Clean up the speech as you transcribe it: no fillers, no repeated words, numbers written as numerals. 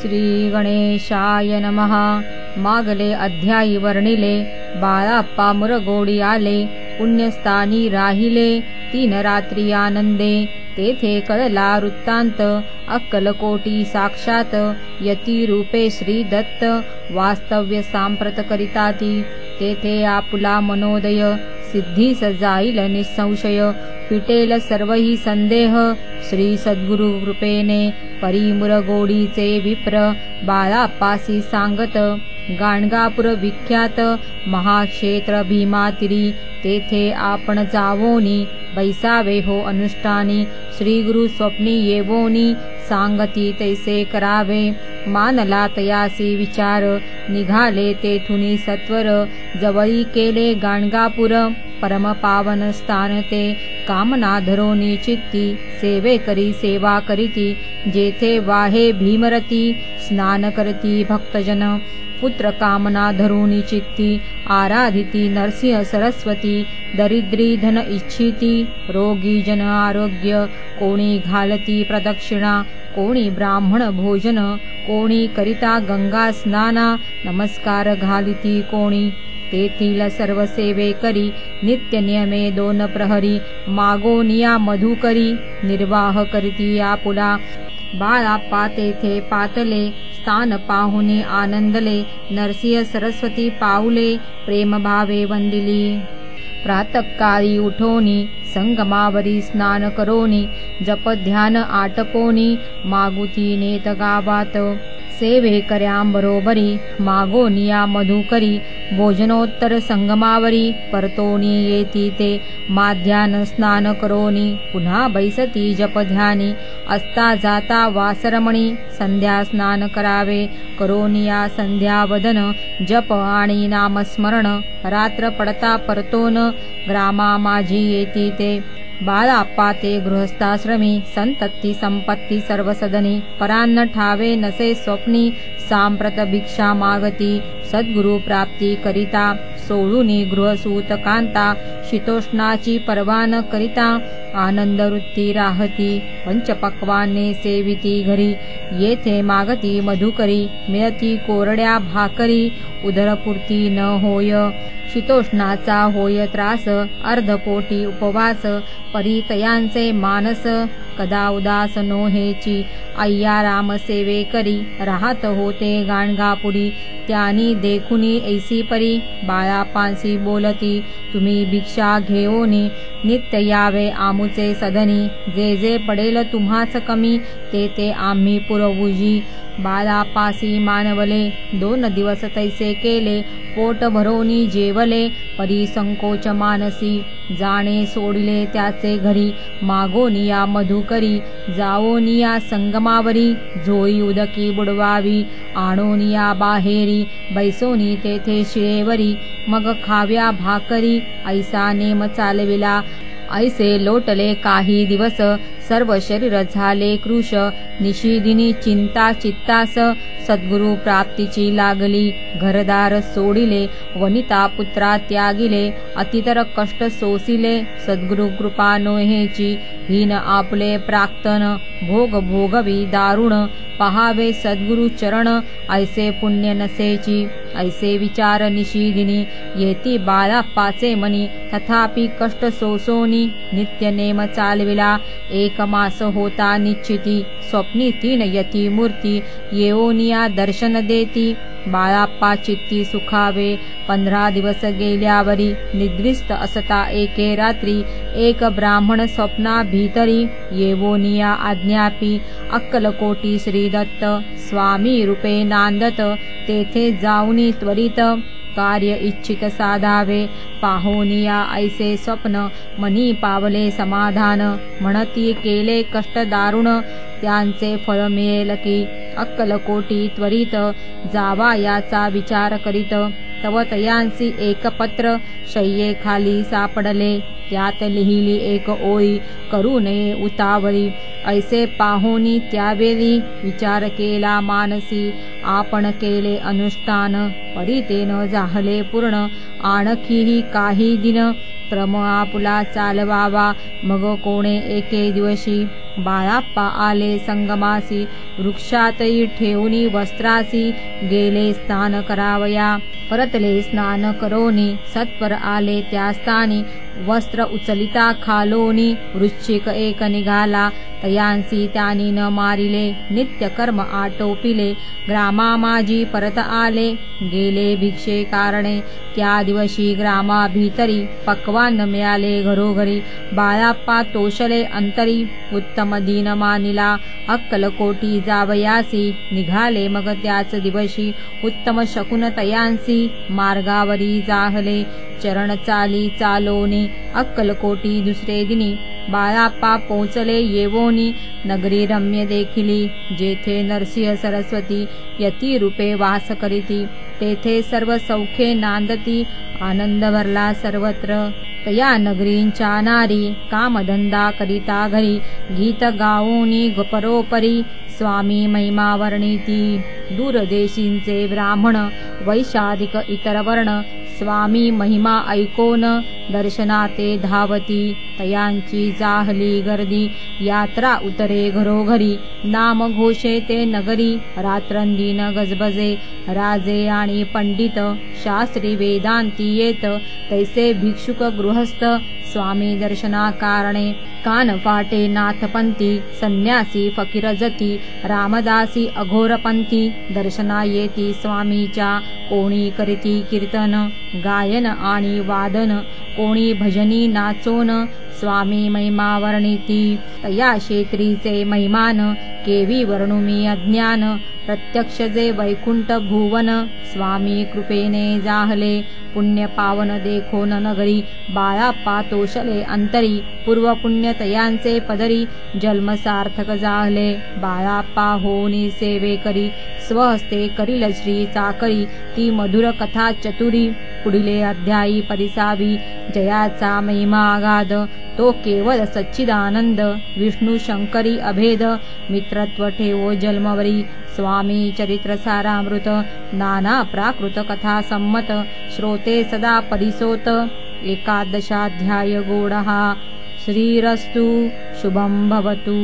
श्री गणेशाय नमः। मागले अध्यायी वर्णिले बाळाप्पा मुरगोडी आले, पुण्यस्थानी राहिले 3 रात्री आनंदे। तेथे कळला वृत्तांत अक्कलकोटी साक्षात, यती रूपे श्री दत्त वास्तव्य सांप्रत करिताती। तेथे आपुला मनोदय सिद्धीस जाईल निसंशय, फिटेल सर्वही संदेह श्री सद्गुरु कृपेने। परी मुरगोडीचे विप्र बाळाप्पासी सांगत, गाणगापूर विख्यात महाक्षेत्र भीमातिरी। तेथे आपण जावोनी बैसावे हो अनुष्ठानी, श्री गुरु स्वप्नी येवोनी सांगती तैसे करावे। मानला तयासी विचार निघाले तेथुनी सत्वर, जवळी केले गाणगापूर परम पावन स्थान ते। कामना धरोनी चित्ती सेवे करी सेवा करीती, जेथे वाहे भीमरती स्नान करती भक्तजन। पुत्र कामना धरुनी चित्ती आराधिती नरसिंह सरस्वती, दरिद्री धन इच्छिती रोगी जन आरोग्य। कोणी घालती प्रदक्षिणा कोणी ब्राह्मण भोजन, कोणी करिता गंगा स्नाना नमस्कार घालिती कोणी। तेथील सर्व सेवे करी नित्य नियमे 2 प्रहरी, मागोनिया मधुकरी निर्वाह करीती आपुला। बाळाप्पा तेथे पातले स्थान पाहुनी आनंदले, नरसिंह सरस्वती पाऊले प्रेमभावे वंदिली। प्रातःकाळी उठोनी संगमावरी स्नान करोनी, जप ध्यान आटपोनी मागुती नेत गावात। सेवे कर्यांबरोबरी मागोनिया मधुकरी, भोजनोत्तर संगमावरी परतोनी येती ते। माध्यान स्नान करोनी पुन्हा बैसती जप ध्यानी, असता जाता वासरमणी संध्या स्नान करावे। करोनिया संध्यावदन जप आणि नामस्मरण, रात्र पडता परतोन ग्रामा माझी येती ते। बाळाप्पा ते गृहस्थाश्रमी संतती संपत्ती सर्वसदनी, परान्न ठावे नसे स्वप्नी सांप्रत भिक्षा मागती। सद्गुरु प्राप्ती करिता सोडूनी गृहसूत कांता, शीतोष्णाची पर्वा न करिता आनंद वृत्ती राहती। पंचपक्वाने सेविती घरी येथे मागती मधुकरी, मिळती कोरड्या भाकरी उदरपूर्ती न होय। शीतोष्णाचा होय त्रास अर्धपोटी उपवास, परितयांचे मानस कदा उदास नोहेची। अय्या राम सेवे करी राहत होते गाणगापुरी, त्यानी देखुनी ऐसी परी बाळाप्पांसी बोलती। तुम्ही भिक्षा घेओनी नित्य यावे आमुचे सदनी, जे जे पडेल तुम्हास कमी ते ते आम्ही पुरवूजी। बाळाप्पासी मानवले 2 दिवस तैसे केले, पोट भरोनी जेवले परी संकोच मानसी। जाणे सोडिले त्याचे घरी मागोनिया मधुकरी, जाओनिया संगमावरी झोळी उदकी बुडवावी। आणोनिया बाहेरी बैसोनी तेथे शिळेवरी, मग खाव्या भाकरी ऐसा नेम चालविला। ऐसे लोटले काही दिवस सर्व शरीर झाले कृश, निशिदिनी चिंता चित्तास सद्गुरु प्राप्तीची लागली। घरदार सोडिले वनिता पुत्रा त्यागिले, अतितर कष्ट सोसिले सद्गुरु कृपा नोहेची। हीन आपले प्राक्तन भोग भोगवी दारुण, पहावे सद्गुरु चरण ऐसे पुण्य नसेची। ऐसे विचार निशिदिनी येती बाळाप्पाचे मनी, तथापि कष्ट सोसोनी नित्य नेम चालविला। 1 मास होता निश्चिती, स्वप्नी 3 यती मूर्ती येओनिया दर्शन देती। बाळाप्पा चित्ती सुखावे 15 दिवस गेल्यावरी, निद्रिस्त असता एके रात्री 1 ब्राह्मण स्वप्ना भीतरी येवोनिया आज्ञापी। अक्कलकोटी श्री दत्त स्वामी रूपे नांदत, तेथे जाऊनी त्वरित कार्य इच्छित साधावे। पाहोनिया ऐसे स्वप्न मनी पावले समाधान, म्हणती केले कष्ट दारुण त्यांचे फळ मिळेल की। अक्कलकोटी त्वरित जावा याचा विचार करीत, तव तयांसी 1 पत्र शय्येखाली सापडले। त्यात लिहिली 1 ओळी, करू नये उतावळी। ऐसे पाहोनी त्यावेळी विचार केला मानसी, आपण केले अनुष्ठान परी ते न झाले पूर्ण। आणखीही काही दिन क्रम आपुला चालवावा, मग कोणे एके दिवशी बाळाप्पा आले संगमासी। वृक्षातही ठेवूनी वस्त्रासी गेले स्नान करावया. परतले स्नान करोनी सत्वर आले त्या स्थानी. वस्त्र उचलिता खालोनी वृश्चिक एक निघाला. तयांसी त्यानी न मारिले नित्य कर्म आटोपिले. ग्रामामाजी परत आले गेले भिक्षे कारणे. त्या दिवशी ग्रामाभीतरी पक्वान्न मिळाले घरोघरी. बाळाप्पा तोषले अंतरी उत्तम दीन मानिला. अक्कलकोटी जावयासी निघाले मग त्याच दिवशी. उत्तम शकुन तयांसी मार्गावरी जाहले. चरण चाली चालोनी अक्कलकोटी दुसरे दिनी. बाळाप्पा पोचले येवोनी नगरी रम्य देखिली. जेथे नरसिंह सरस्वती यती रूपे वास करीती. तेथे सर्व सौखे नांदती आनंद भरला सर्वत्र. तया नगरींच्या नारी कामधंदा करिता घरी. गीत गाओनी परोपरी स्वामी महिमा वर्णिती. दूरदेशींचे ब्राह्मण वैशाधिक इतर वर्ण. स्वामी महिमा ऐकोन दर्शनाते धावती. तयांची जाहली गर्दी यात्रा उतरे घरोघरी. नाम घोषे ते नगरी रात्रंदिन गजबजे. राजे आणि पंडित शास्त्री वेदांती येत. तैसे भिक्षुक गृहस्थ स्वामी दर्शना कारणे. कान फाटे नाथपंथी संन्यासी फकीर जती. रामदासी अघोरपंथी दर्शना येती स्वामीच्या. कोणी करीती कीर्तन गायन आणि वादन. कोणी भजनी नाचोन स्वामी महिमा वर्णिती. तया क्षेत्रीचे महिमान केवी वर्णुमी अज्ञान. प्रत्यक्ष जे वैकुंठ भुवन स्वामी कृपेने जाहले. पुण्य पावन देखोन नगरी बाळाप्पा तोषले अंतरी. पूर्व पुण्य तयांचे पदरी जन्म सार्थक जाहले. बाळाप्पा होनी सेवे करी स्वहस्ते करील श्री चाकरी. ती मधुर कथा चतुरी पुढिले अध्यायी परिसावी. जयाचा महिमा आगाध तो केवळ सच्चिदानंद. विष्णू शंकरी अभेद मित्रत्व ठेवो जन्मवरी. स्वामी चरित्र सारामृत नाना प्राकृत कथा संमत. श्रोते सदा परिसोत 11 गोडहा. श्रीरस्तु शुभं भवतु.